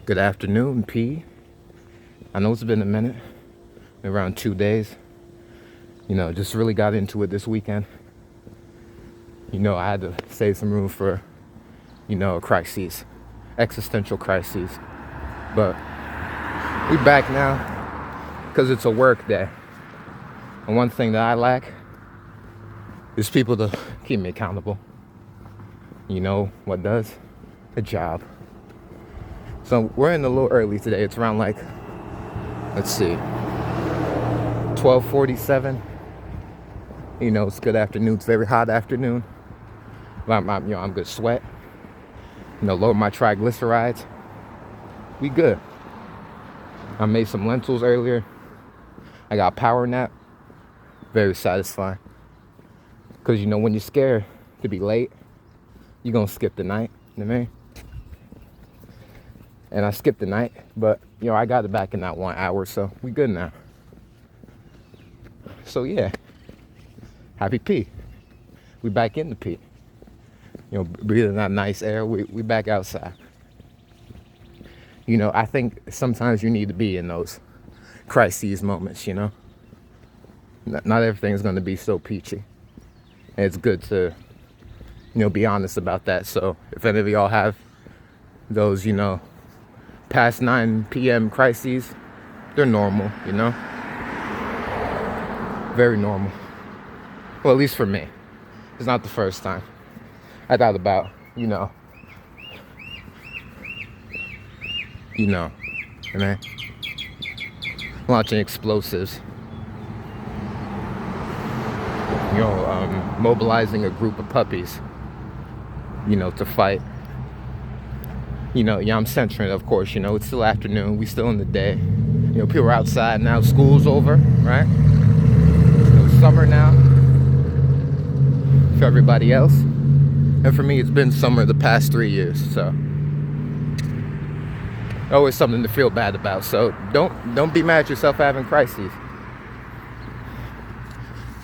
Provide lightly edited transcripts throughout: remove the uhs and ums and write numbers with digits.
Good afternoon, P. I know it's been a minute, around 2 days. Just really got into it this weekend. I had to save some room for, crises, existential crises. But we back now because it's a work day. And one thing that I lack is people to keep me accountable. You know what does? A job. So we're in a little early today. It's around let's see, 12:47. It's good afternoon. It's very hot afternoon. I'm good sweat. Lower my triglycerides. We good. I made some lentils earlier. I got a power nap. Very satisfying. Because when you're scared to be late, you're gonna skip the night. You know what I mean? And I skipped the night, but I got it back in that 1 hour, so we good now. So yeah, happy P. We back in the P. Breathing that nice air. We back outside. I think sometimes you need to be in those crises moments. Not everything's gonna be so peachy, and it's good to be honest about that. So if any of y'all have those past 9 p.m. crises, they're normal, very normal. Well, at least for me. It's not the first time. I thought about, and launching explosives, mobilizing a group of puppies, to fight. I'm centering, of course, it's still afternoon, we still in the day. People are outside now, school's over, right? Summer now for everybody else. And for me, it's been summer the past 3 years, so always something to feel bad about. So don't be mad at yourself for having crises.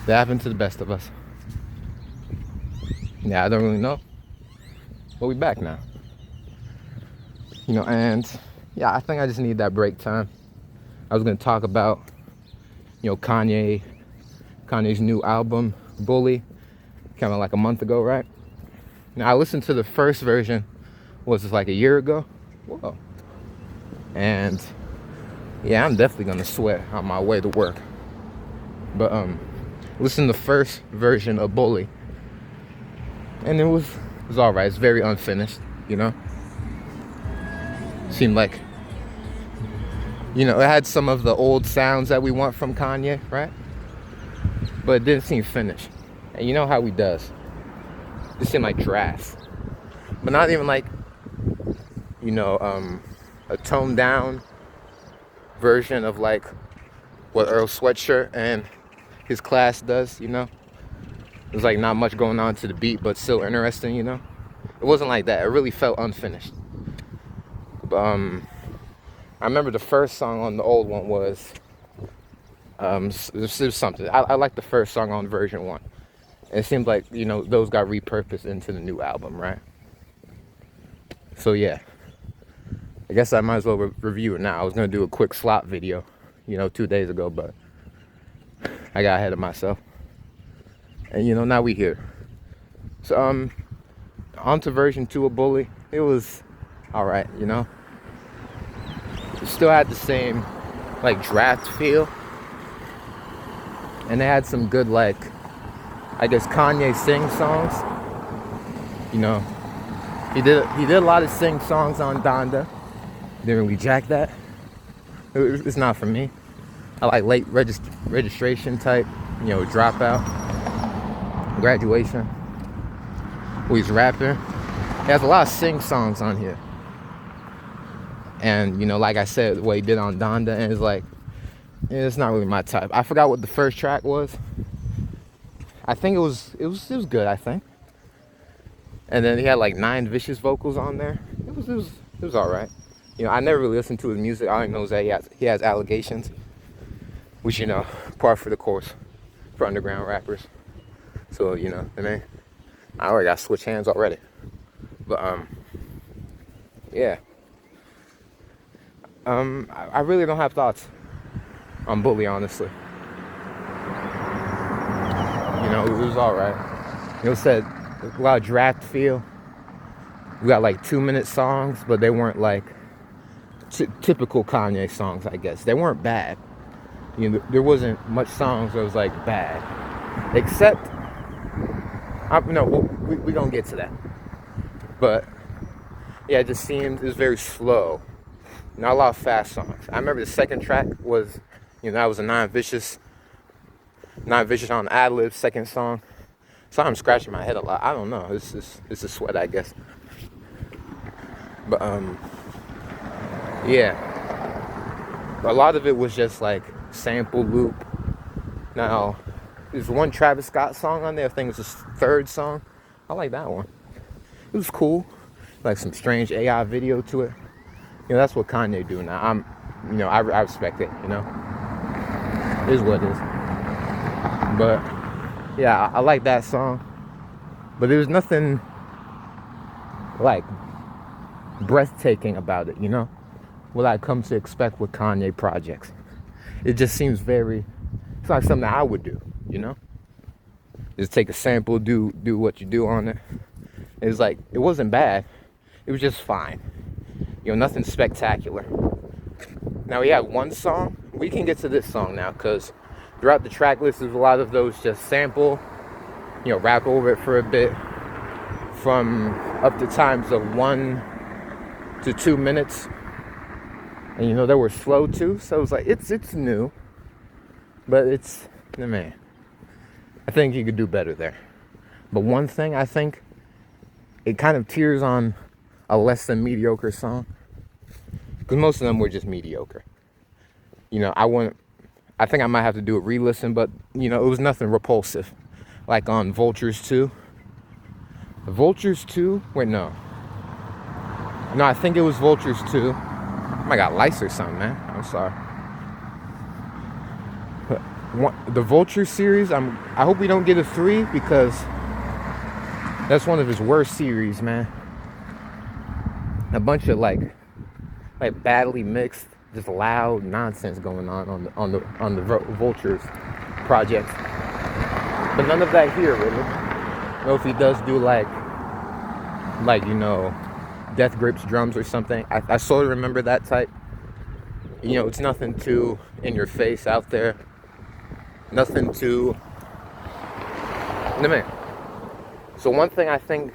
They happen to the best of us. Yeah, I don't really know. But we back now. And yeah, I think I just need that break time. I was gonna talk about, Kanye's new album, Bully, kind of like a month ago, right? Now I listened to the first version, was this like a year ago? Whoa. And yeah, I'm definitely gonna sweat on my way to work. But listen to the first version of Bully, and it was all right. It's very unfinished, Seemed like, it had some of the old sounds that we want from Kanye, right? But it didn't seem finished. And you know how he does. It seemed like drafts. But not even like, a toned down version of like what Earl Sweatshirt and his class does, There's like not much going on to the beat, but still interesting, It wasn't like that. It really felt unfinished. I remember the first song on the old one was this is something. I like the first song on version 1. And it seems like, those got repurposed into the new album, right? So yeah, I guess I might as well review it now. I was gonna do a quick slot video, 2 days ago, but I got ahead of myself. And now we here. So on to version 2 of Bully. It was alright, It still had the same like draft feel. And they had some good I guess Kanye sing songs. He did a lot of sing songs on Donda. Didn't really jack that. It's not for me. I like late registration type, dropout, graduation. Where he's rapping. He has a lot of sing songs on here. And like I said, what he did on Donda, and it's like, it's not really my type. I forgot what the first track was. I think it was good, I think. And then he had like 9 vicious vocals on there. It was all right. I never really listened to his music. All I know is that he has allegations, which par for the course for underground rappers. So I already got switch hands already. But yeah, I really don't have thoughts on Bully, honestly. You know, it was all right. You know, said a lot of draft feel. We got like 2-minute songs, but they weren't like typical Kanye songs, I guess. They weren't bad. You know, there wasn't much songs that was like bad, except we gonna get to that. But yeah, it just seemed it was very slow. Not a lot of fast songs. I remember the second track was, you know, that was a non-vicious on ad-lib second song. So I'm scratching my head a lot. I don't know. It's a sweat, I guess. But yeah, a lot of it was just like sample loop. Now, there's one Travis Scott song on there. I think it's his third song. I like that one. It was cool. Like some strange AI video to it. You know, that's what Kanye do now. I respect it. You know, it is what it is. But yeah, I like that song. But there was nothing like breathtaking about it, you know? What I come to expect with Kanye projects. It just seems it's like something I would do, you know? Just take a sample, do what you do on it. It's like, it wasn't bad. It was just fine. You know, nothing spectacular. Now we have one song. We can get to this song now, because throughout the track list, there's a lot of those just sample, you know, rap over it for a bit, from up to times of 1 to 2 minutes. And you know, they were slow too, so it was like, it's new, but man, I think you could do better there. But one thing, I think it kind of tears on a less than mediocre song, because most of them were just mediocre. You know, I think I might have to do a re-listen, but you know, it was nothing repulsive. Like on Vultures 2. Vultures 2? Wait, no, I think it was Vultures 2. I got lice or something, man. I'm sorry. The Vulture series, I hope we don't get a 3, because that's one of his worst series, man. A bunch of like badly mixed, just loud nonsense going on the Vultures project. But none of that here, really. I don't know if he does do like you know, Death Grips drums or something. I sort of remember that type. You know, it's nothing too in your face out there. Nothing too. No, man. So one thing I think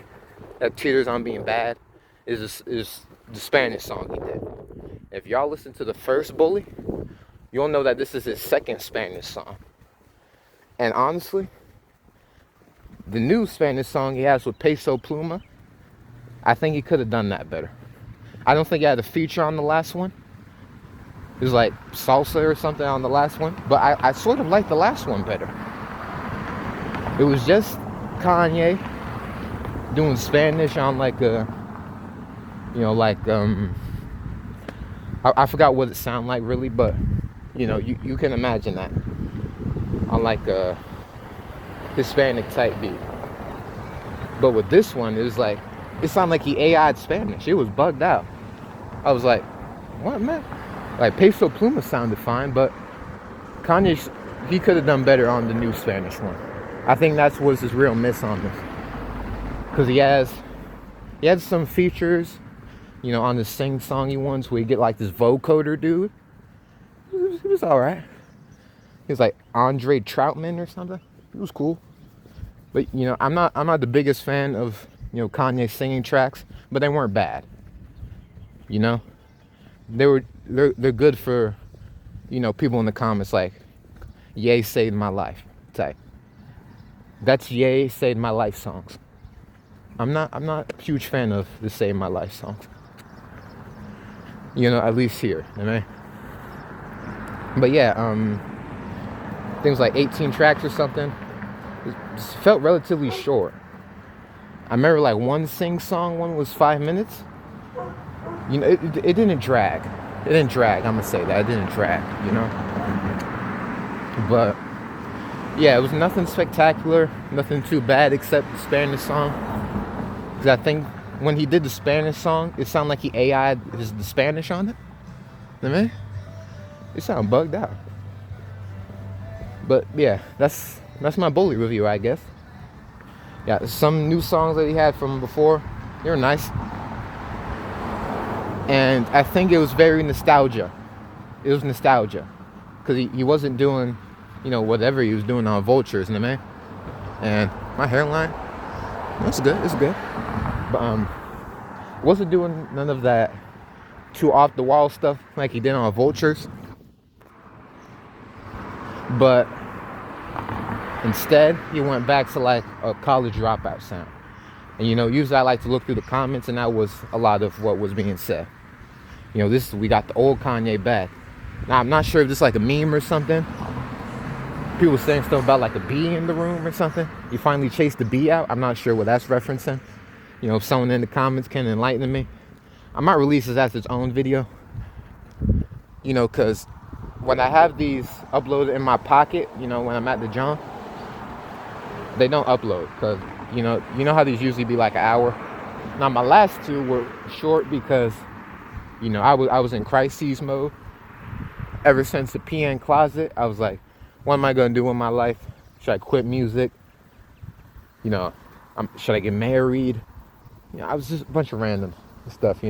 that teeters on being bad is the Spanish song he did. If y'all listen to the first Bully, you'll know that this is his second Spanish song. And honestly, the new Spanish song he has with Peso Pluma, I think he could have done that better. I don't think he had a feature on the last one. It was like salsa or something on the last one. But I sort of liked the last one better. It was just Kanye doing Spanish on like a, you know, like, I forgot what it sounded like really, but, you know, you can imagine that. On like a Hispanic type beat. But with this one, it was like, it sounded like he AI'd Spanish. It was bugged out. I was like, what, man? Like, Peso Pluma sounded fine, but Kanye, he could have done better on the new Spanish one. I think that was his real miss on this. Because he had some features, you know, on the sing-songy ones where you get like this vocoder dude. It was alright. He was like Andre Troutman or something. It was cool. But, you know, I'm not the biggest fan of, you know, Kanye singing tracks, but they weren't bad. You know? They're good for, you know, people in the comments like, Ye saved my life type. That's Ye saved my life songs. I'm not a huge fan of the Save My Life songs. You know, at least here, you know? But yeah, things like 18 tracks or something. It felt relatively short. I remember like one sing-song one was 5 minutes. You know, it didn't drag. It didn't drag, I'm gonna say that. It didn't drag, you know? But yeah, it was nothing spectacular, nothing too bad except the Spanish song. Because I think when he did the Spanish song, it sounded like he AI'd the Spanish on it. man, you sound bugged out. But yeah, that's my bully review, I guess. Yeah, some new songs that he had from before, they were nice. And I think it was very nostalgia. It was nostalgia. Because he wasn't doing, whatever he was doing on Vultures, man. And my hairline, it's good. But wasn't doing none of that too off the wall stuff like he did on Vultures. But instead, he went back to like a college dropout sound. And usually I like to look through the comments, and that was a lot of what was being said. We got the old Kanye back. Now I'm not sure if this is like a meme or something. People saying stuff about like a bee in the room or something. You finally chased the bee out. I'm not sure what that's referencing. If someone in the comments can enlighten me. I might release this as its own video. Because when I have these uploaded in my pocket, when I'm at the John, they don't upload. Because, you know how these usually be like an hour. Now my last two were short because, I was in crisis mode. Ever since the PN closet, I was like, what am I going to do with my life? Should I quit music? Should I get married? I was just a bunch of random stuff,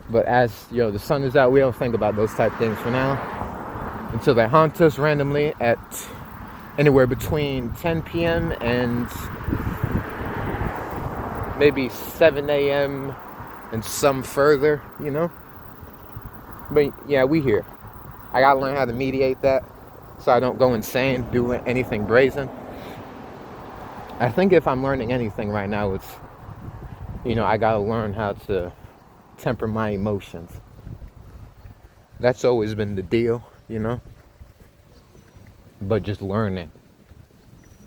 But as, the sun is out, we don't think about those type things for now. Until they haunt us randomly at anywhere between 10 p.m. and maybe 7 a.m. and some further, But yeah, we here. I gotta learn how to mediate that so I don't go insane, do anything brazen. I think if I'm learning anything right now, it's, I gotta learn how to temper my emotions. That's always been the deal, But just learning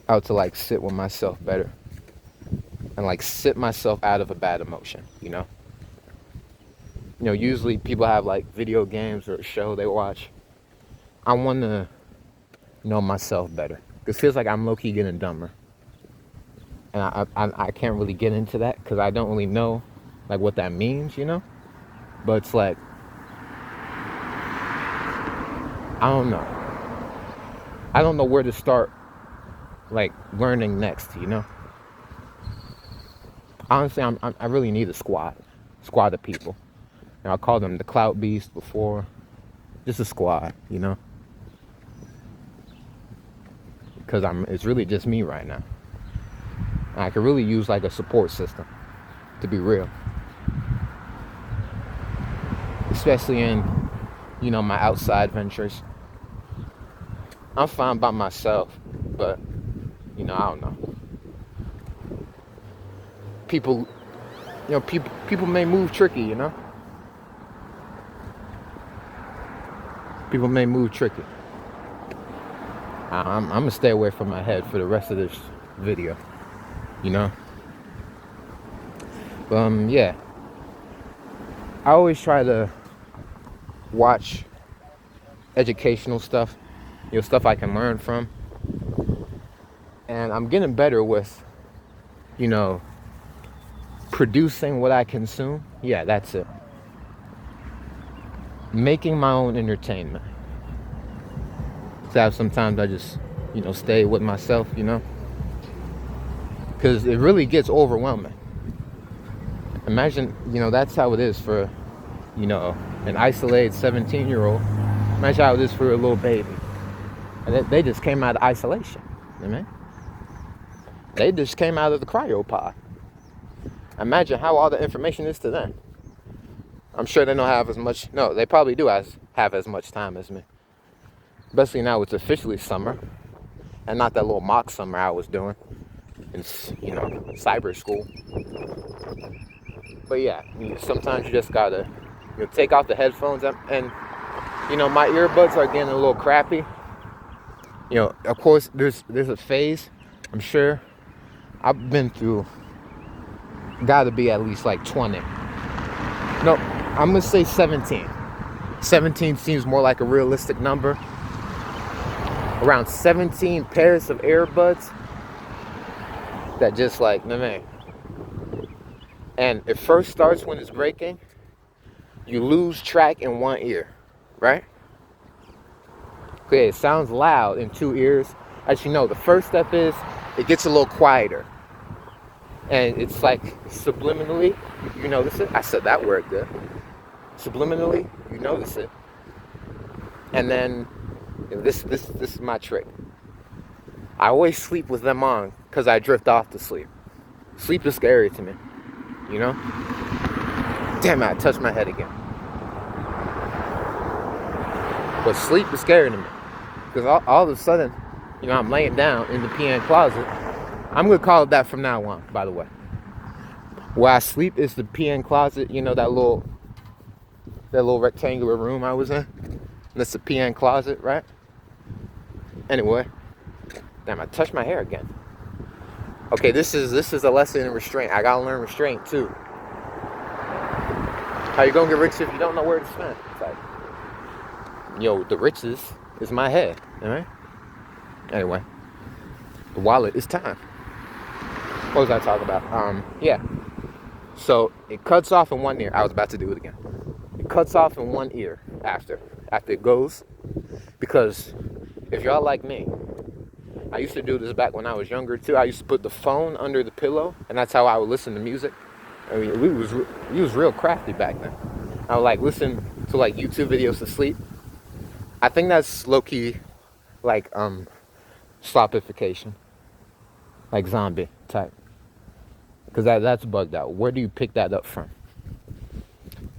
how to like sit with myself better and like sit myself out of a bad emotion, Usually people have like video games or a show they watch. I want to know myself better. Because it feels like I'm low-key getting dumber. And I can't really get into that because I don't really know like what that means, But it's like, I don't know. I don't know where to start like learning next, Honestly, I really need a squad of people. I called them the Clout Beast before. Just a squad, Because it's really just me right now. And I could really use like a support system, to be real. Especially in, my outside ventures. I'm fine by myself, but, I don't know. People may move tricky, People may move tricky. I'm gonna stay away from my head for the rest of this video, Yeah. I always try to watch educational stuff, stuff I can learn from. And I'm getting better with, producing what I consume. Yeah, that's it. Making my own entertainment. So sometimes I just, stay with myself, Because it really gets overwhelming. Imagine, that's how it is for, an isolated 17-year-old. Imagine how it is for a little baby. And they just came out of isolation, They just came out of the cryopod. Imagine how all the information is to them. I'm sure they don't have as much. No, they probably do have as much time as me. Especially now it's officially summer. And not that little mock summer I was doing. In, cyber school. But yeah, sometimes you just gotta, take off the headphones and my earbuds are getting a little crappy. Of course, there's a phase. I'm sure I've been through. Gotta be at least like 20. No, I'm gonna say 17. 17 seems more like a realistic number. Around 17 pairs of earbuds that just like, man. And it first starts when it's breaking. You lose track in one ear. right? Okay, it sounds loud in 2 ears. As you know, the first step is it gets a little quieter. And it's like subliminally, you notice it. I said that word good. Subliminally, you notice it. And then this is my trick. I always sleep with them on because I drift off to sleep. Sleep is scary to me, you know? Damn it, I touched my head again. But sleep is scary to me. Because all of a sudden, I'm laying down in the PN closet. I'm going to call it that from now on, by the way. Where I sleep is the PN closet, that little rectangular room I was in. That's the PN closet, right? Anyway. Damn, I touched my hair again. Okay, this is a lesson in restraint. I gotta learn restraint too. How you gonna get rich if you don't know where to spend? It's like, the riches is my head, alright? Anyway, the wallet is time. What was I talking about? Yeah. So it cuts off in one ear. I was about to do it again. It cuts off in one ear after it goes, because if y'all like me, I used to do this back when I was younger too. I used to put the phone under the pillow, and that's how I would listen to music. I mean, we was real crafty back then. I would listen to YouTube videos to sleep. I think that's low key slopification, like zombie type, because that's bugged out. Where do you pick that up from?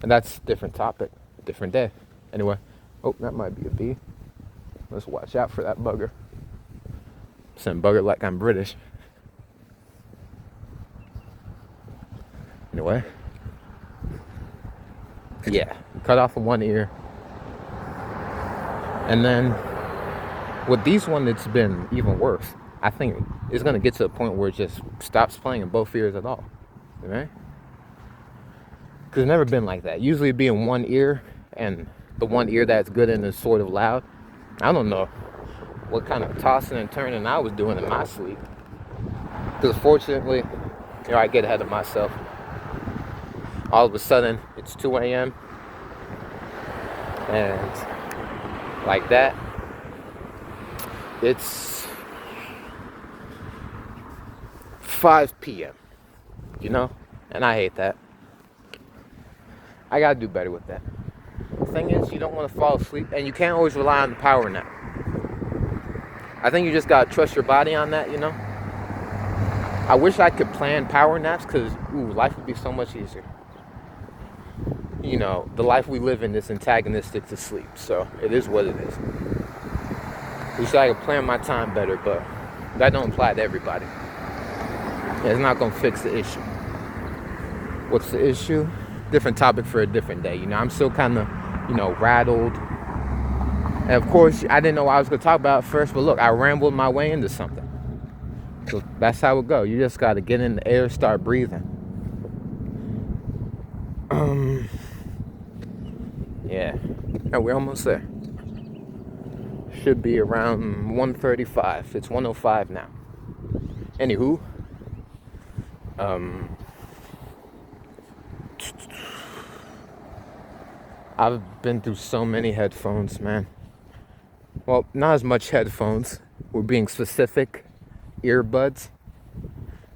And that's a different topic, different day. Anyway, oh, that might be a bee. Let's watch out for that bugger. Saying bugger like I'm British. Anyway. Yeah. Cut off in one ear. And then with these one, it's been even worse. I think it's going to get to a point where it just stops playing in both ears at all. Right? Because it's never been like that. Usually it'd be in one ear, and the one ear that's good in is sort of loud. I don't know what kind of tossing and turning I was doing in my sleep. Because fortunately, I get ahead of myself. All of a sudden, it's 2 a.m. And like that, it's 5 p.m., And I hate that. I gotta do better with that. The thing is, you don't want to fall asleep, and you can't always rely on the power nap. I think you just gotta trust your body on that, I wish I could plan power naps, because, life would be so much easier. The life we live in is antagonistic to sleep, so it is what it is. Wish I could plan my time better, but that don't apply to everybody. It's not gonna fix the issue. What's the issue? Different topic for a different day. I'm still kind of, rattled. And of course, I didn't know what I was going to talk about at first, but look, I rambled my way into something. So that's how it goes. You just got to get in the air, start breathing. Yeah. And we're almost there. Should be around 1:35. It's 1:05 now. Anywho. I've been through so many headphones, man. Well, not as much headphones. We're being specific. Earbuds.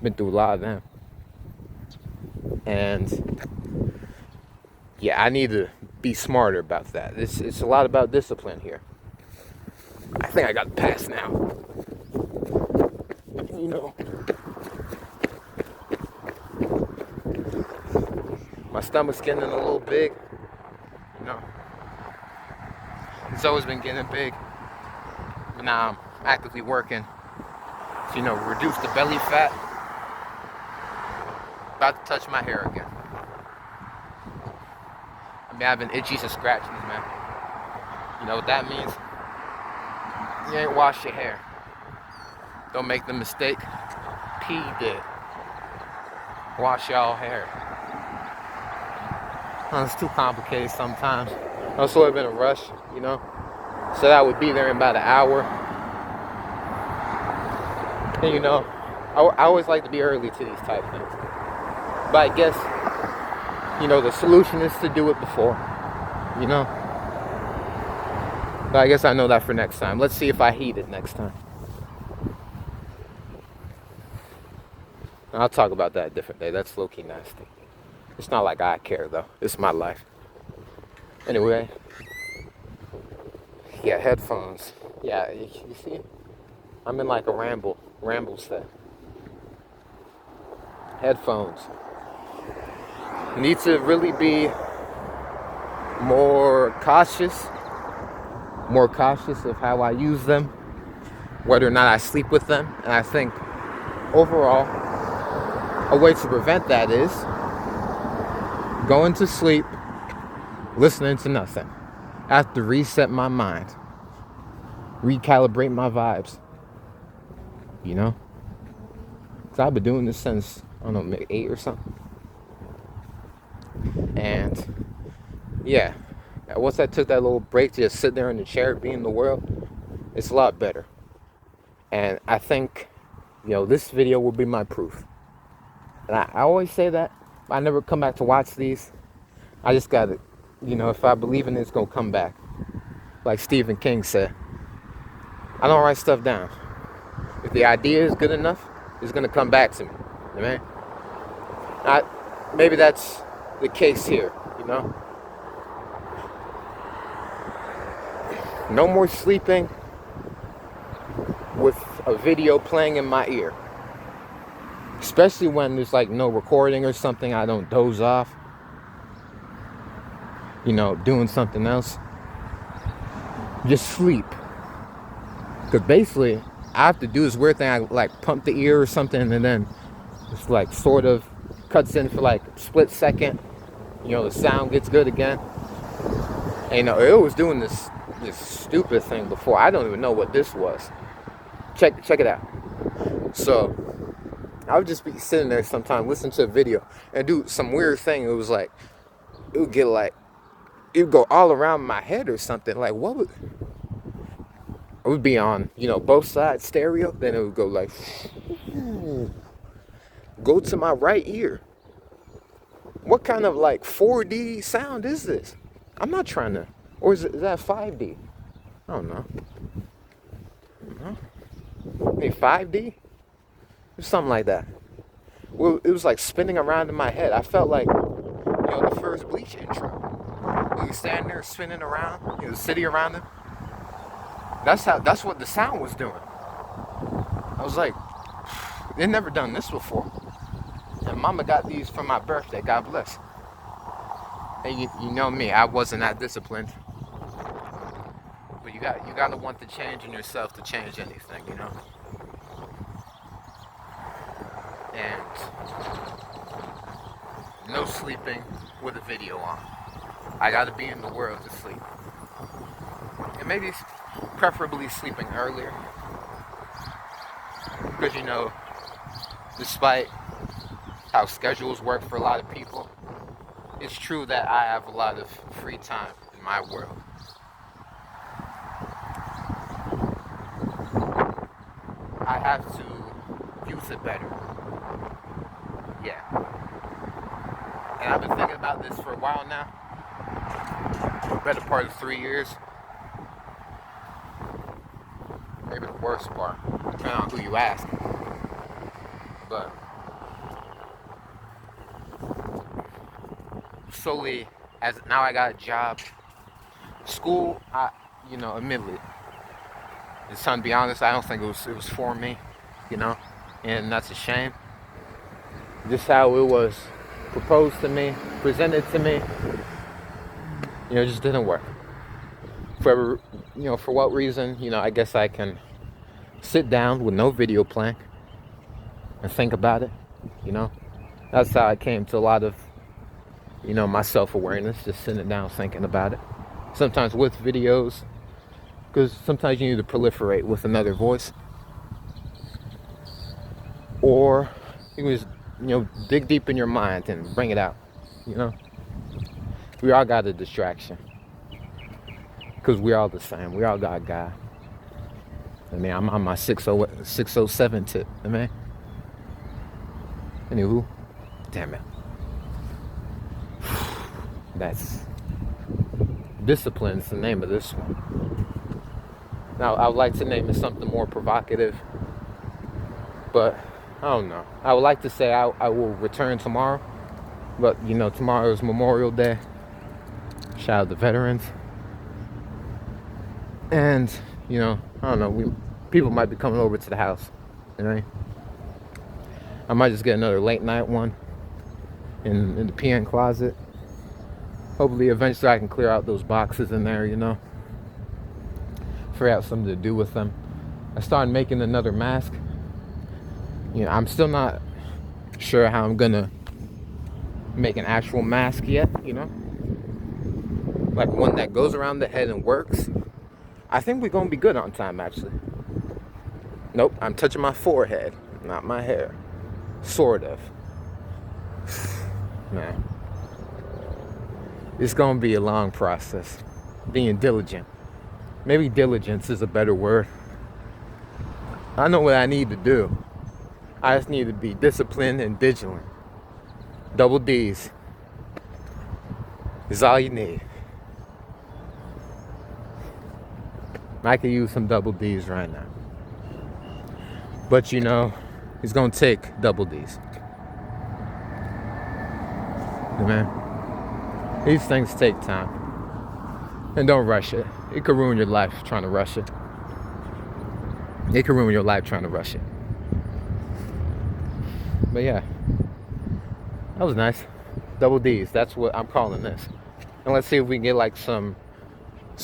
Been through a lot of them. And yeah, I need to be smarter about that. It's a lot about discipline here. I think I got the pass now. My stomach's getting a little big. It's always been getting big. But now I'm actively working to, reduce the belly fat. About to touch my hair again. I've been itchy to scratches, man. You know what that means? You ain't wash your hair. Don't make the mistake P did. Wash y'all hair. It's too complicated sometimes. I was sort of in a rush, Said I would be there in about an hour. And I always like to be early to these type things. But I guess, the solution is to do it before, But I guess I know that for next time. Let's see if I heat it next time. I'll talk about that a different day. That's low-key nasty. It's not like I care, though. It's my life. Anyway. Yeah, headphones. Yeah, you see? I'm in like a ramble set. Headphones. Need to really be more cautious of how I use them, whether or not I sleep with them. And I think overall, a way to prevent that is going to sleep listening to nothing. I have to reset my mind, recalibrate my vibes, you know? Because I've been doing this since, I don't know, maybe 8 or something. And yeah, once I took that little break to just sit there in the chair, be in the world, it's a lot better. And I think, this video will be my proof. And I always say that. I never come back to watch these. I just got to, if I believe in it, it's going to come back. Like Stephen King said, I don't write stuff down. If the idea is good enough, it's going to come back to me. Right? Maybe that's the case here, No more sleeping with a video playing in my ear. Especially when there's like no recording or something, I don't doze off. Doing something else. Just sleep. Because basically, I have to do this weird thing. I like pump the ear or something, and then it's like sort of cuts in for like a split second. The sound gets good again. And it was doing this stupid thing before. I don't even know what this was. Check it out. So I would just be sitting there sometime, listen to a video, and do some weird thing. It was like, it would go all around my head or something. Like, it would be on, both sides stereo. Then it would go like, go to my right ear. What kind of like 4D sound is this? I'm not trying to, or is that 5D? I don't know. Maybe 5D? Or something like that. Well, it was like spinning around in my head. I felt like, the first Bleach intro. You stand there spinning around, the city around him. That's what the sound was doing. I was like, they've never done this before. And Mama got these for my birthday, God bless. And you know me, I wasn't that disciplined. But you gotta want the change in yourself to change anything, And no sleeping with a video on. I gotta be in the world to sleep. And maybe preferably sleeping earlier. Because despite how schedules work for a lot of people, it's true that I have a lot of free time in my world. I have to use it better. Yeah. And I've been thinking about this for a while now. Better part of 3 years. Maybe the worst part, depending on who you ask. But slowly, as now I got a job. School, admittedly, it's time to be honest, I don't think it was for me, and that's a shame. Just how it was proposed to me, presented to me, it just didn't work. For what reason, I guess I can sit down with no video playing and think about it, That's how I came to a lot of, my self-awareness, just sitting down thinking about it. Sometimes with videos, because sometimes you need to proliferate with another voice. Or you can just, dig deep in your mind and bring it out, We all got a distraction. Because we all the same. We all got God. I'm on my 607 tip, Anywho, damn it. That's discipline's the name of this one. Now, I would like to name it something more provocative, but I don't know. I would like to say I will return tomorrow, but tomorrow is Memorial Day. Shout out to veterans. And, I don't know, people might be coming over to the house, I might just get another late night one in the PN closet. Hopefully, eventually I can clear out those boxes in there, figure out something to do with them. I started making another mask. I'm still not sure how I'm gonna make an actual mask yet, like one that goes around the head and works. I think we're gonna be good on time, actually. Nope, I'm touching my forehead, not my hair. Sort of. Man, it's gonna be a long process. Being diligent. Maybe diligence is a better word. I know what I need to do. I just need to be disciplined and vigilant. Double D's is all you need. I could use some double D's right now. But it's gonna take double D's. Man, these things take time. And don't rush it. It could ruin your life trying to rush it. It could ruin your life trying to rush it. But yeah, that was nice. Double D's, that's what I'm calling this. And let's see if we can get like some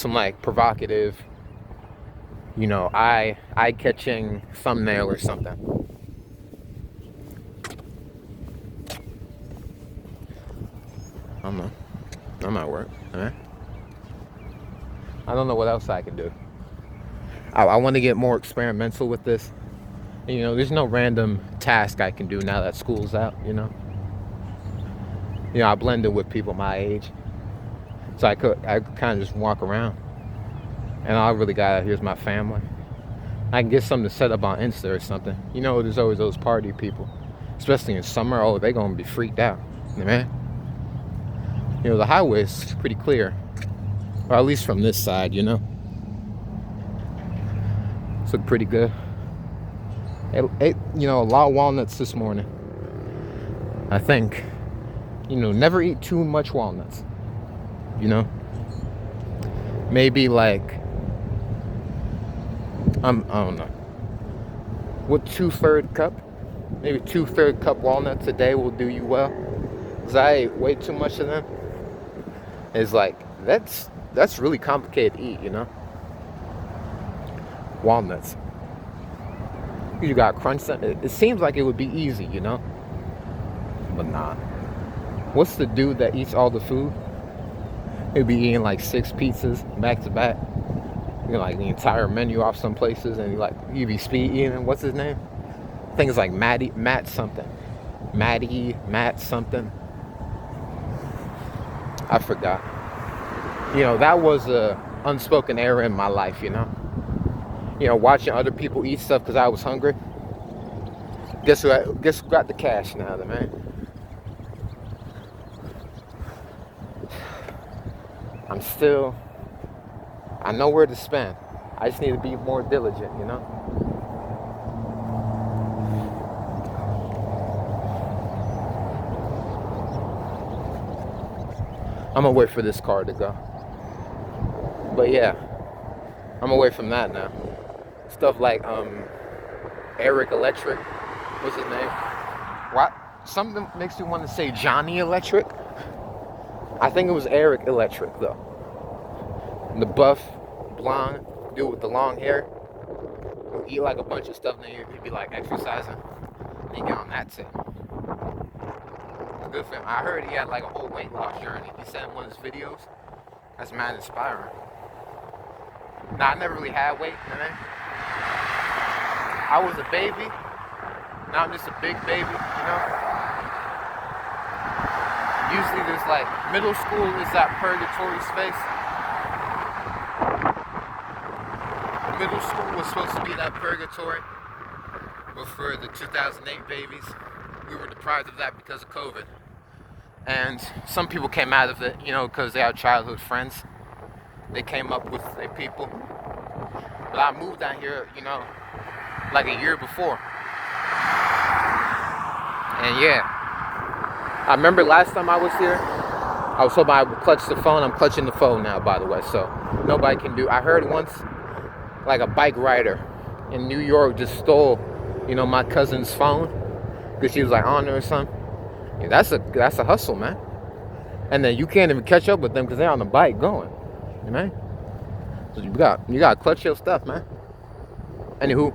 like provocative, eye-catching thumbnail or something. I don't know. That might work. Alright. I don't know what else I can do. I want to get more experimental with this. There's no random task I can do now that school's out, I blended with people my age. So I could kind of just walk around. And all I really got here's my family. I can get something to set up on Insta or something. There's always those party people. Especially in summer, they're going to be freaked out. Man. The highway is pretty clear. Or at least from this side, It's look pretty good. Ate, a lot of walnuts this morning. I think, never eat too much walnuts. Maybe like, I don't know. What 2/3 cup? Maybe 2/3 cup walnuts a day will do you well. Because I ate way too much of them. It's like, that's really complicated to eat, Walnuts. You got crunch them. It seems like it would be easy, But nah. What's the dude that eats all the food? He'd be eating like 6 pizzas back to back. Like the entire menu off some places, and he'd be speed eating. What's his name? I think it's like Matt something. Matt something. I forgot. That was a unspoken error in my life, watching other people eat stuff because I was hungry. Guess who got the cash now, man? I know where to spend. I just need to be more diligent, I'm gonna wait for this car to go. But yeah, I'm away from that now. Stuff like Eric Electric, what's his name? What? Something makes me want to say Johnny Electric. I think it was Eric Electric though. The buff, blonde dude with the long hair. He'll eat like a bunch of stuff, and then he'd be like exercising. And he get on that tip. It's good for him. I heard he had like a whole weight loss journey. He said in one of his videos. That's mad inspiring. Nah, I never really had weight, man. I was a baby. Now I'm just a big baby, Usually there's like, middle school is that purgatory space. Middle school was supposed to be that purgatory. But for the 2008 babies, we were deprived of that because of COVID. And some people came out of it, because they had childhood friends. They came up with their people. But I moved down here, you know, like a year before. And yeah, I remember last time I was here, I was hoping I would clutch the phone. I'm clutching the phone now, by the way, so nobody can do. I heard once, like a bike rider in New York just stole, you know, my cousin's phone because she was like on there or something. Yeah, that's a hustle, man. And then you can't even catch up with them because they're on the bike going, you know. So you got to clutch your stuff, man. Anywho,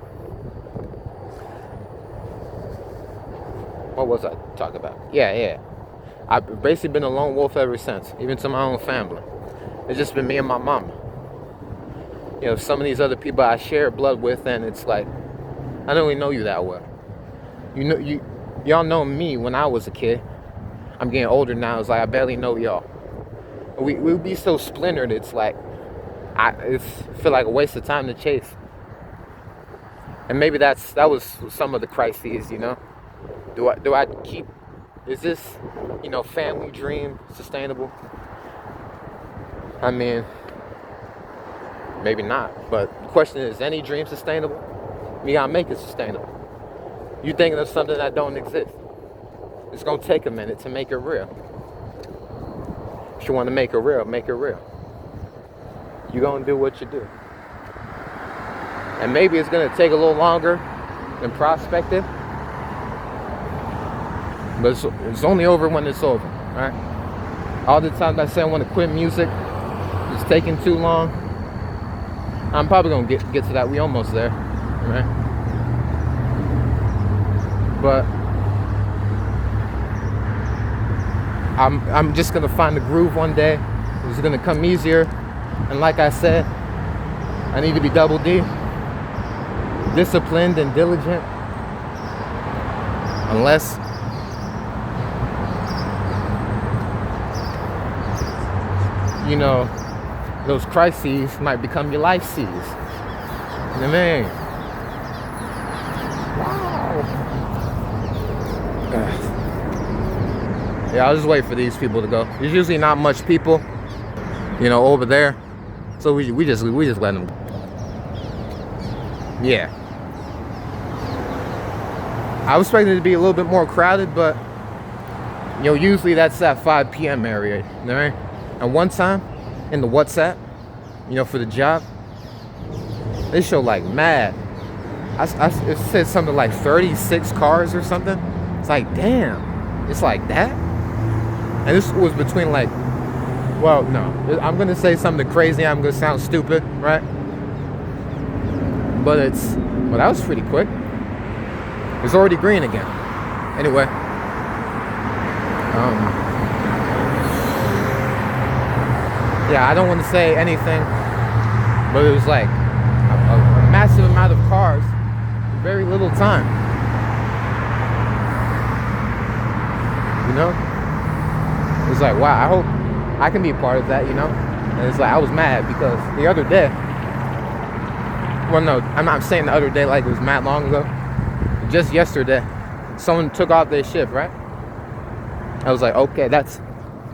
what was I talking about? Yeah. I've basically been a lone wolf ever since, even to my own family. It's just been me and my mama. You know, some of these other people I share blood with, and it's like, I don't really know you that well. You know, y'all know me when I was a kid. I'm getting older now. It's like I barely know y'all. We be so splintered. It's like I feel like a waste of time to chase. And maybe that was some of the crises, you know. Do I keep? Is this, you know, family dream sustainable? I mean, maybe not. But the question is, any dream sustainable? You gotta make it sustainable. You thinking of something that don't exist. It's gonna take a minute to make it real. If you want to make it real, make it real. You're gonna do what you do. And maybe it's gonna take a little longer than prospected. But it's only over when it's over, right? All the times I say I want to quit music, it's taking too long. I'm probably gonna get to that. We almost there, right? But I'm just gonna find the groove one day. It's gonna come easier. And like I said, I need to be double D, disciplined and diligent. Unless you know, those crises might become your life seas. You know what I mean? Wow. Yeah, I'll just wait for these people to go. There's usually not much people, you know, over there. So we just let them. Yeah. I was expecting it to be a little bit more crowded, but you know, usually that's that 5 p.m. area. You know what I mean? And one time, in the WhatsApp, you know, for the job, they show like mad. It said something like 36 cars or something. It's like, damn, it's like that? And this was between like, well, no, I'm gonna say something crazy. I'm gonna sound stupid, right? But that was pretty quick. It's already green again. Anyway, yeah, I don't want to say anything, but it was like a massive amount of cars in very little time. You know? It was like, wow, I hope I can be a part of that, you know? And it's like, I was mad because the other day, well, no, I'm not saying the other day like it was mad long ago. Just yesterday, someone took off their shift, right? I was like, okay,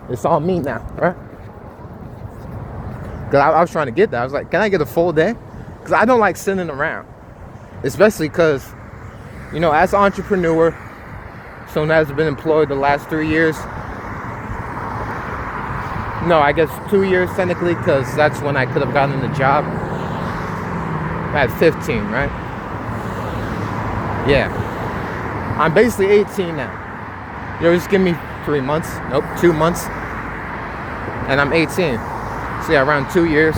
it's all me now, right? Because I was trying to get that. I was like, can I get a full day? Because I don't like sitting around. Especially because, you know, as an entrepreneur, someone that has been employed the last 3 years. No, I guess 2 years technically, because that's when I could have gotten the job. At 15, right? Yeah. I'm basically 18 now. You know, just give me 3 months. Nope, 2 months. And I'm 18. So yeah, around 2 years.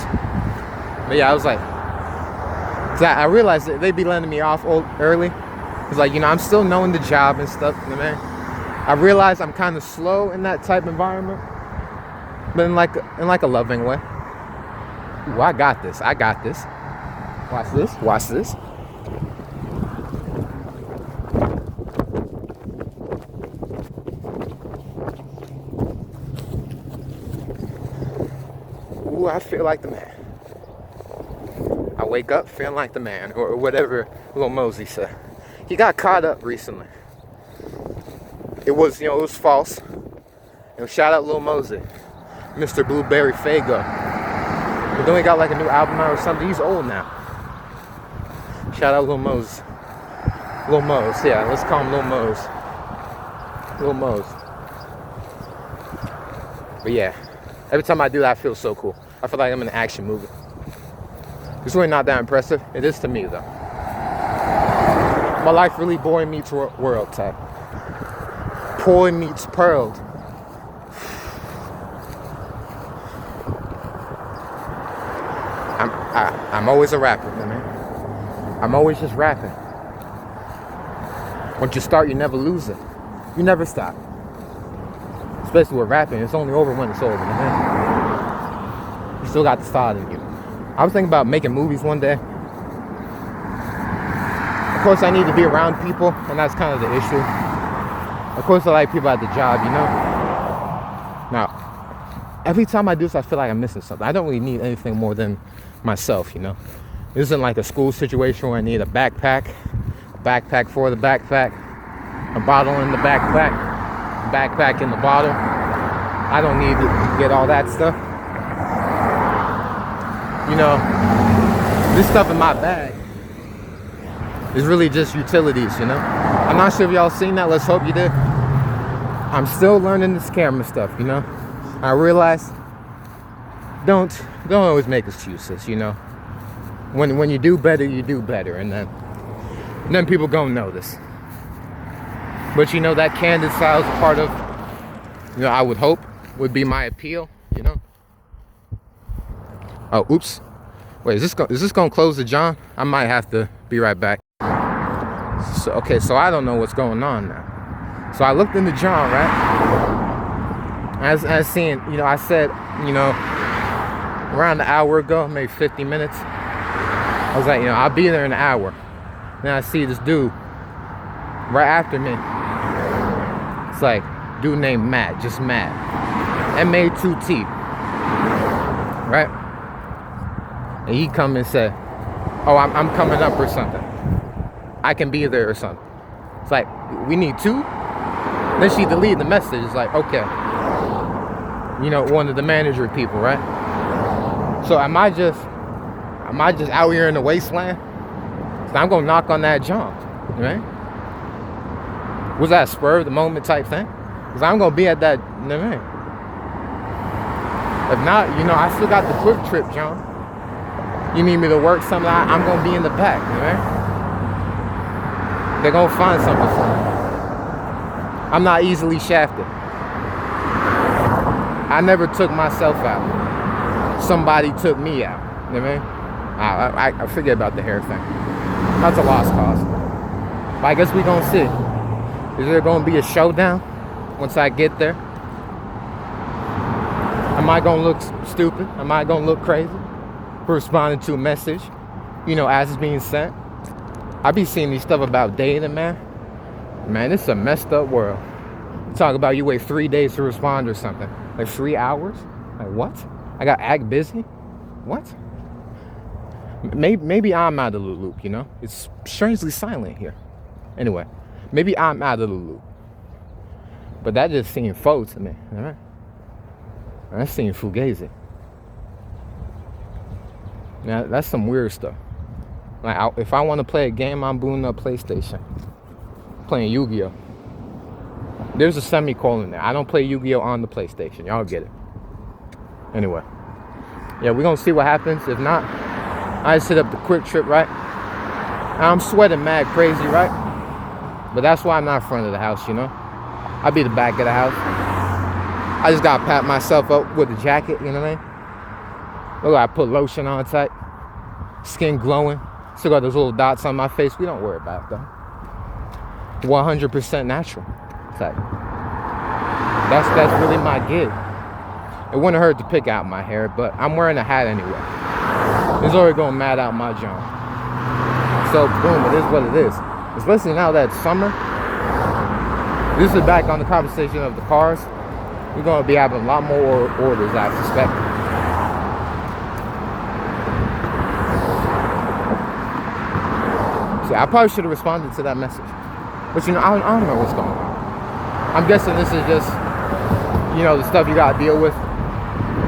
But yeah, I was like, I realized that they'd be letting me off early. Cause like, you know, I'm still knowing the job and stuff, you know, man. I realize I'm kind of slow in that type of environment, but in like a loving way. Ooh, I got this. Watch this. Ooh, I feel like the man. I wake up feeling like the man, or whatever Lil Mosey said. He got caught up recently. It was false. Shout out Lil Mosey, Mr. Blueberry Fago. But then he got like a new album out or something. He's old now. Shout out Lil Mose. Lil Mose, yeah, let's call him Lil Mose. Lil Mose. But yeah, every time I do that, I feel so cool. I feel like I'm in an action movie. It's really not that impressive. It is to me, though. My life really boy meets world type. Boy meets pearl. I'm always a rapper, man. I'm always just rapping. Once you start, you never lose it. You never stop. Especially with rapping, it's only over when it's over, man. You still got the style in you. I was thinking about making movies one day. Of course, I need to be around people, and that's kind of the issue. Of course, I like people at the job, you know? Now, every time I do this, I feel like I'm missing something. I don't really need anything more than myself, you know? This isn't like a school situation where I need a backpack for the backpack, a bottle in the backpack in the bottle. I don't need to get all that stuff. You know, this stuff in my bag is really just utilities, you know? I'm not sure if y'all seen that. Let's hope you did. I'm still learning this camera stuff, you know? I realize don't always make excuses, you know? When you do better, you do better, and then people gonna notice. But you know, that candid style is part of, you know, I would hope would be my appeal, you know? Oh, oops. Wait, is this gonna close the John? I might have to be right back. So, okay, so I don't know what's going on now. So I looked in the John, right? As seeing, you know, I said, you know, around an hour ago, maybe 50 minutes. I was like, you know, I'll be there in an hour. Then I see this dude right after me. It's like, dude named Matt, just Matt. M-A-2-T. Right? And he come and said, oh, I'm coming up or something. I can be there or something. It's like, we need two? Then she deleted the message. It's like, okay. You know, one of the manager people, right? So am I just out here in the wasteland? So I'm gonna knock on that John, right? Was that a spur of the moment type thing? Because I'm gonna be at that, you know what I mean? If not, you know, I still got the quick trip, John. You need me to work something out, I'm gonna be in the back, right? They're gonna find something for me. I'm not easily shafted. I never took myself out. Somebody took me out. You know what I mean? I forget about the hair thing. That's a lost cause. But I guess we gonna see. Is there gonna be a showdown once I get there? Am I gonna look stupid? Am I gonna look crazy for responding to a message, you know, as it's being sent? I be seeing these stuff about dating, man. Man, it's a messed up world. Talk about you wait 3 days to respond or something. Like 3 hours? Like what? I got act busy? What? Maybe I'm out of the loop, you know? It's strangely silent here. Anyway, maybe I'm out of the loop. But that just seemed faux to me, all right? That seemed fugazi. Now, that's some weird stuff. Like, if I want to play a game, I'm booting up PlayStation. Playing Yu-Gi-Oh! There's a semicolon there. I don't play Yu-Gi-Oh! On the PlayStation. Y'all get it. Anyway. Yeah, we're going to see what happens. If not, I set up the quick trip, right? I'm sweating mad crazy, right? But that's why I'm not in front of the house, you know? I'll be the back of the house. I just got to pat myself up with a jacket, you know what I mean? Look, I put lotion on tight. Skin glowing. Still got those little dots on my face. We don't worry about it, though. 100% natural. It's like, that's really my gig. It wouldn't hurt to pick out my hair, but I'm wearing a hat anyway. It's already going mad out my jaw. So boom, it is what it is. Especially now that it's summer. This is back on the conversation of the cars. We're going to be having a lot more orders, I suspect. See, I probably should have responded to that message. But you know, I don't know what's going on. I'm guessing this is just, you know, the stuff you gotta deal with.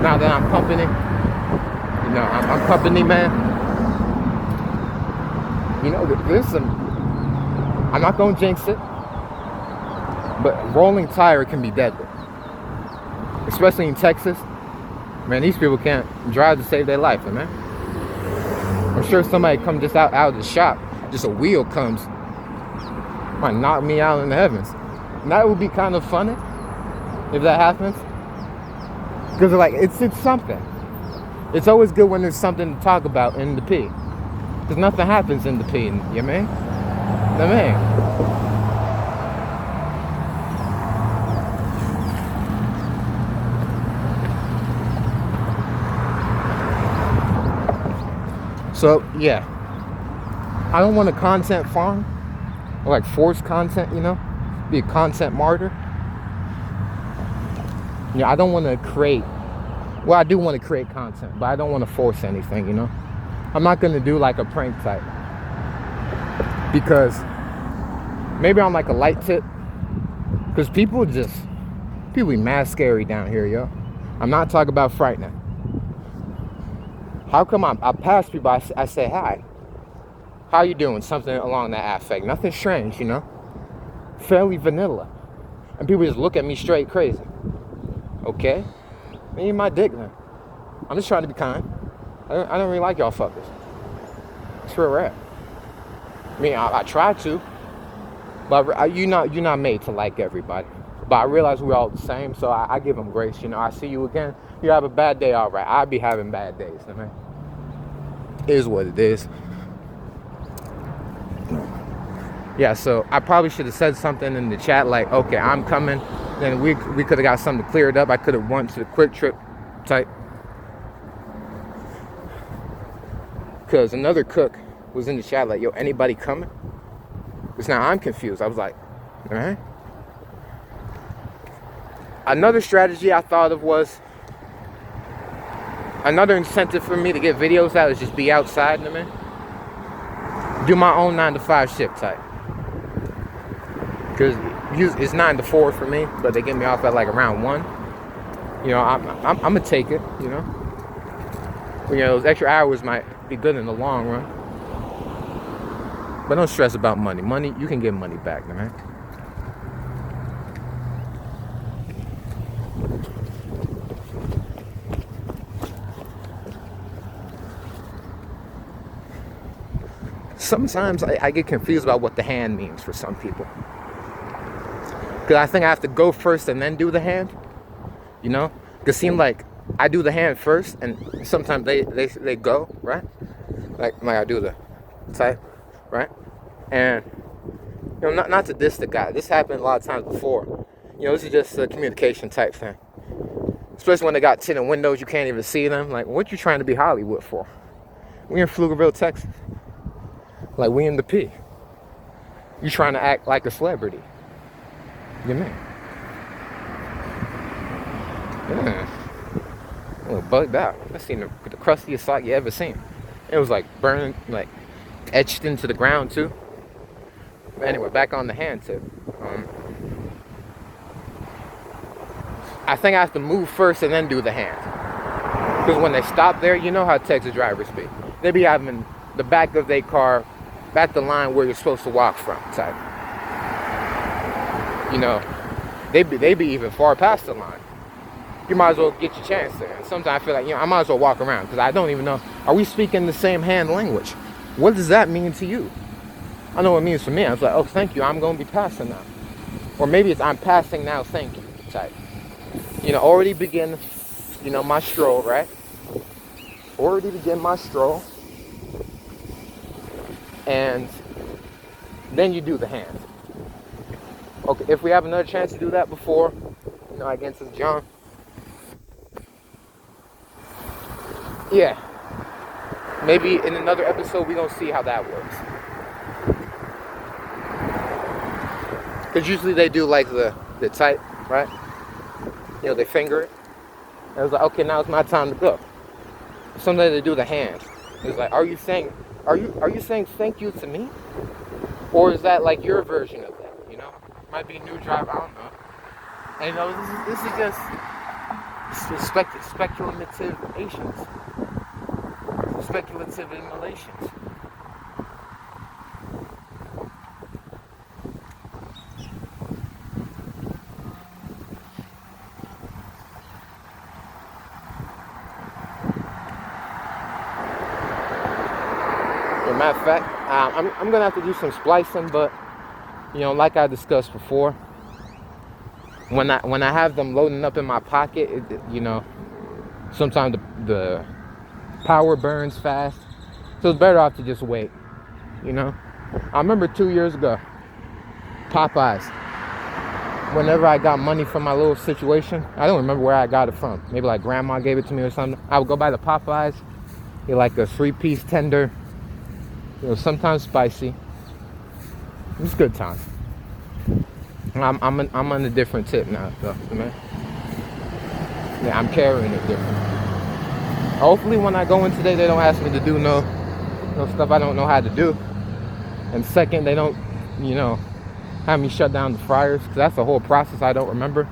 Now that I'm company. You know, I'm company man. You know, there's some, I'm not going to jinx it, but rolling tire can be deadly. Especially in Texas. Man, these people can't drive to save their life, man. I'm sure somebody come just out of the shop, just a wheel comes, might knock me out in the heavens. And that would be kind of funny if that happens. Because like it's something. It's always good when there's something to talk about in the P. Because nothing happens in the P, you know what I mean? So yeah, I don't want a content farm or like force content, you know, be a content martyr. You know, I don't want to create, well, I do want to create content, but I don't want to force anything, you know. I'm not going to do like a prank type because maybe I'm like a light tip, because people be mad scary down here, yo. I'm not talking about frightening. How come I pass people, I say hi. How you doing? Something along that affect. Nothing strange, you know. Fairly vanilla. And people just look at me straight crazy. Okay? Eat my dick then. I'm just trying to be kind. I don't really like y'all fuckers. It's real rap. I mean, I try to. But you're not made to like everybody. But I realize we're all the same, so I give them grace. You know, I see you again. You have a bad day, all right. I be having bad days, man. It is what it is. Yeah, so I probably should have said something in the chat like, okay, I'm coming. Then we could have got something cleared up. I could have went to the quick trip type. Because another cook was in the chat like, yo, anybody coming? Because now I'm confused. I was like, all right. Another strategy I thought of was, another incentive for me to get videos out is just be outside, you know what I mean? Do my own 9-to-5 shift type. Because it's 9 to 4 for me, but they get me off at like around 1. You know, I'm gonna take it, you know? You know, those extra hours might be good in the long run. But don't stress about money. Money, you can get money back, man. Sometimes I get confused about what the hand means for some people. Because I think I have to go first and then do the hand. You know? Because it seems like I do the hand first and sometimes they go, right? Like I do the type, right? And, you know, not to diss the guy. This happened a lot of times before. You know, this is just a communication type thing. Especially when they got tinted windows, you can't even see them. Like, what you trying to be Hollywood for? We in Pflugerville, Texas. Like, we in the P. You trying to act like a celebrity. You mean? Yeah. A little bugged out. I seen the crustiest sock you ever seen. It was like burned, like etched into the ground too. But anyway, back on the hand tip. I think I have to move first and then do the hand. Because when they stop there, you know how Texas drivers be. They be having the back of their car at the line where you're supposed to walk from type. You know, they be even far past the line. You might as well get your chance there. And sometimes I feel like, you know, I might as well walk around because I don't even know, are we speaking the same hand language? What does that mean to you? I know what it means for me. I was like, oh, thank you, I'm going to be passing now. Or maybe it's I'm passing now, thank you type. You know, already begin, you know, my stroll, right? Already begin my stroll. And then you do the hand. Okay, if we have another chance to do that before, you know, against this John. Yeah. Maybe in another episode, we're going to see how that works. Because usually they do like the type, right? You know, they finger it. And it's like, okay, now it's my time to go. Sometimes they do the hand. It's like, are you saying thank you to me? Or is that like your version of that, you know? Might be a new driver, I don't know. And you know, this is just speculative Asians. Speculative inhalations. matter of fact, I'm gonna have to do some splicing, but like I discussed before, when I have them loading up in my pocket, sometimes the power burns fast, so it's better off to just wait. I remember 2 years ago, Popeyes. Whenever I got money from my little situation, I don't remember where I got it from. Maybe like grandma gave it to me or something. I would go by the Popeyes, get like a 3-piece tender, sometimes spicy. It was a good time. I'm on a different tip now, so man. Yeah, I'm carrying it different. Hopefully, when I go in today, they don't ask me to do no stuff I don't know how to do. And second, they don't, have me shut down the fryers, because that's a whole process I don't remember.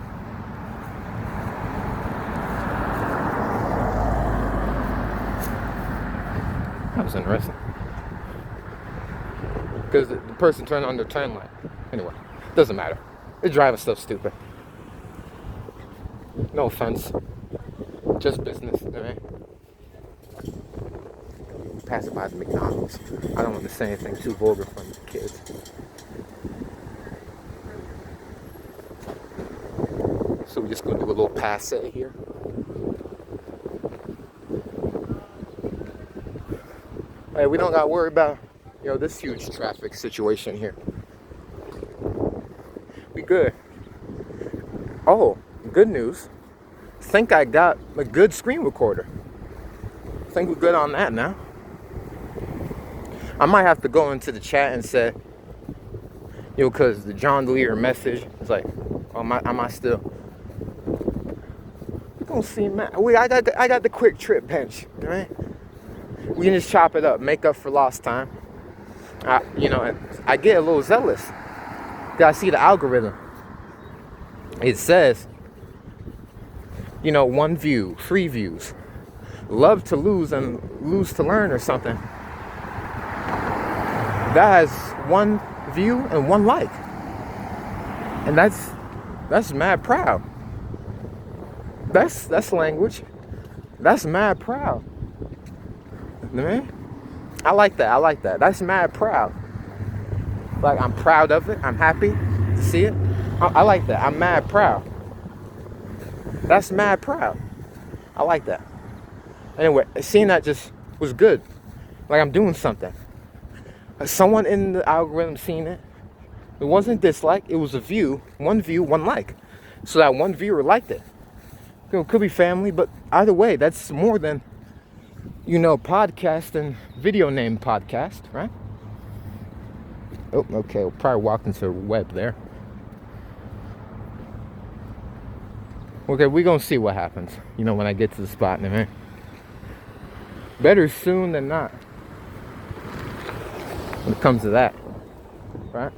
That was interesting. Because the person turned on their turn light. Anyway, doesn't matter. The driving stuff's stupid. No offense. Just business, right? Pass it by the McDonald's. I don't want to say anything too vulgar for the kids. So we're just going to do a little passe here. Hey, we don't got to worry about, this huge traffic situation here. We good. Oh, good news. Think I got a good screen recorder. Think we're good on that now. I might have to go into the chat and say, because the John Deere message is like, am I still? We gonna see, man. I got the quick trip bench, right? We can just chop it up, make up for lost time. I get a little zealous. I see the algorithm. It says, 1 view, 3 views. Love to lose and lose to learn or something. That has 1 view and 1 like. And that's mad proud. That's language. That's mad proud. Man, I like that. That's mad proud. Like, I'm proud of it. I'm happy to see it. I like that. I'm mad proud. That's mad proud. I like that. Anyway, seeing that just was good. Like, I'm doing something. Someone in the algorithm seen it. It wasn't dislike. It was a view. 1 view, 1 like. So that 1 viewer liked it. It could be family, but either way, that's more than, podcast and video name podcast, right? Oh, okay. We'll probably walk into a web there. Okay, we're going to see what happens, when I get to the spot in a minute. Better soon than not. When it comes to that, right?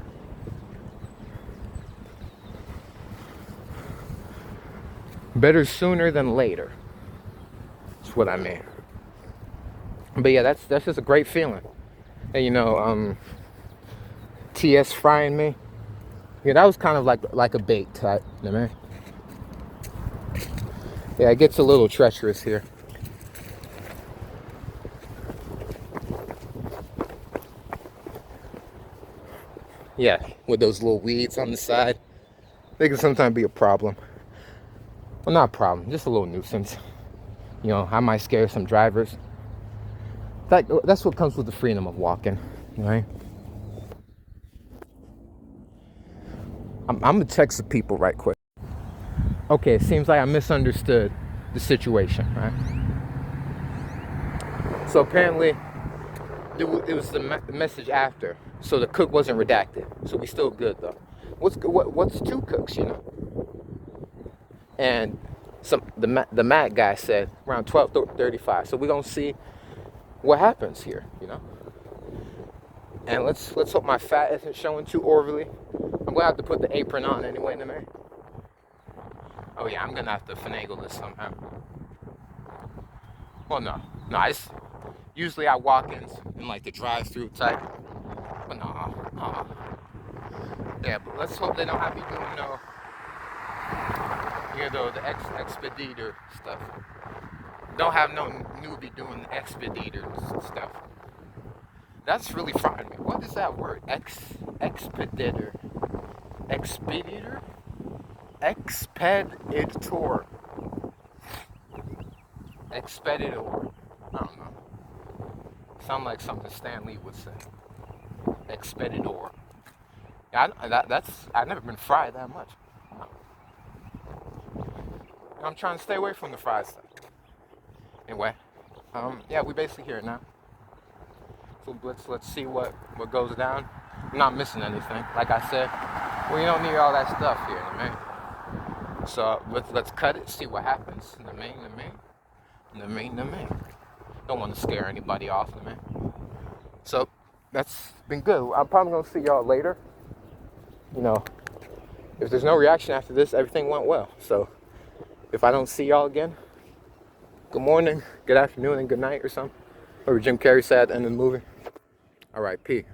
Better sooner than later. That's what I mean. But yeah, that's just a great feeling. And TS frying me. Yeah, that was kind of like a bait type, man. Yeah, it gets a little treacherous here. Yeah, with those little weeds on the side. They can sometimes be a problem. Well, not a problem, just a little nuisance. I might scare some drivers. That's what comes with the freedom of walking, right? I'm gonna text the people right quick. Okay, it seems like I misunderstood the situation, right? So apparently, it was the message after, so the cook wasn't redacted. So we still good though. What's 2 cooks, And the Mac guy said around 12:35. So we're gonna see what happens here, And let's hope my fat isn't showing too overly. I'm gonna have to put the apron on anyway in a minute. Oh yeah, I'm gonna have to finagle this somehow. Well, no, usually I walk in like the drive-through type, but no. Yeah, but let's hope they don't have me doing the expediter stuff. Don't have no newbie doing the expediter stuff. That's really frying me. What is that word? Expeditor. Expeditor? Expeditor. Expeditor. I don't know. Sound like something Stan Lee would say. Expeditor. Yeah, I've never been fried that much. I'm trying to stay away from the fried stuff. Anyway, yeah, we basically here now. So let's see what goes down. I'm not missing anything. Like I said, we don't need all that stuff here, man. So let's cut it, see what happens. The main. Don't want to scare anybody off, man. So that's been good. I'm probably gonna see y'all later. You know, if there's no reaction after this, everything went well. So if I don't see y'all again, good morning, good afternoon, and good night or something. Or Jim Carrey said at the end of the movie. All right, P.